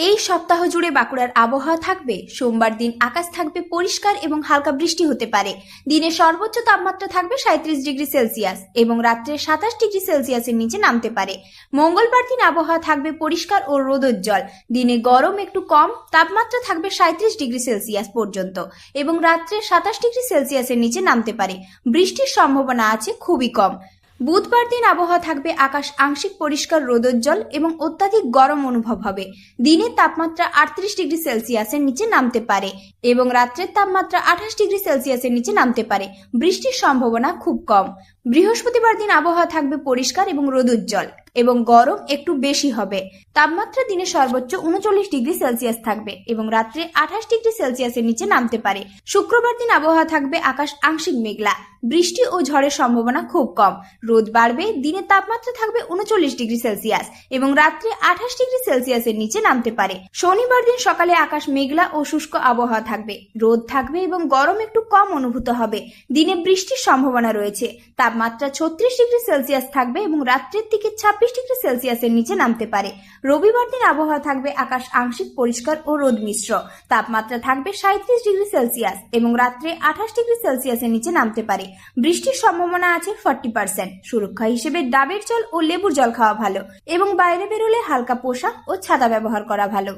এই সপ্তাহ জুড়ে বাঁকুড়ার আবহাওয়া থাকবে। সোমবার দিন আকাশ থাকবে পরিষ্কার এবং হালকা বৃষ্টি হতে পারে। দিনের সর্বোচ্চ তাপমাত্রা থাকবে 37 ডিগ্রি সেলসিয়াস এবং রাত্রে 27 ডিগ্রি সেলসিয়াসের নিচে নামতে পারে। মঙ্গলবার দিন আবহাওয়া থাকবে পরিষ্কার ও রোদোজ্জ্বল। দিনে গরম একটু কম, তাপমাত্রা থাকবে 37 ডিগ্রি সেলসিয়াস পর্যন্ত এবং রাত্রে 27 ডিগ্রি সেলসিয়াসের নিচে নামতে পারে। বৃষ্টির সম্ভাবনা আছে খুবই কম। বুধবার দিন আবহাওয়া থাকবে আকাশ আংশিক পরিষ্কার রোদোজ্জ্বল এবং অত্যাধিক গরম অনুভব হবে। দিনের তাপমাত্রা 38 ডিগ্রি সেলসিয়াসের নিচে নামতে পারে এবং রাত্রের তাপমাত্রা 28 ডিগ্রি সেলসিয়াসের নিচে নামতে পারে। বৃষ্টির সম্ভাবনা খুব কম। বৃহস্পতিবার দিন আবহাওয়া থাকবে পরিষ্কার এবং রোদোজ্জ্বল এবং গরম একটু বেশি হবে। তাপমাত্রা দিনে সর্বোচ্চ 39 ডিগ্রি সেলসিয়াস থাকবে এবং রাত্রে 28 ডিগ্রি সেলসিয়াসের নিচে নামতে পারে। শুক্রবার দিন আবহাওয়া থাকবে আকাশ আংশিক মেঘলা, বৃষ্টি ও ঝড়ের সম্ভাবনা খুব কম। রোদ বাড়বে, দিনের তাপমাত্রা থাকবে 39 ডিগ্রি সেলসিয়াস এবং রাত্রে 28 ডিগ্রি সেলসিয়াসের নিচে নামতে পারে। শনিবার দিন সকালে আকাশ মেঘলা ও শুষ্ক আবহাওয়া থাকবে, রোদ থাকবে এবং গরম একটু কম অনুভূত হবে। দিনে বৃষ্টির সম্ভাবনা রয়েছে। তাপমাত্রা 36 ডিগ্রি সেলসিয়াস থাকবে এবং রাত্রের দিকে 26 ডিগ্রি সেলসিয়াসের নিচে নামতে পারে। রবিবার দিন আবহাওয়া থাকবে আকাশ আংশিক পরিষ্কার ও রোদ মিশ্র। তাপমাত্রা থাকবে 37 ডিগ্রি সেলসিয়াস এবং রাত্রে 28 ডিগ্রি সেলসিয়াসের নিচে নামতে পারে। বৃষ্টির সম্ভাবনা আছে 40%। সুরক্ষা হিসেবে ডাবের জল ও লেবুর জল খাওয়া ভালো এবং বাইরে বেরোলে হালকা পোশাক ও ছাতা ব্যবহার করা ভালো।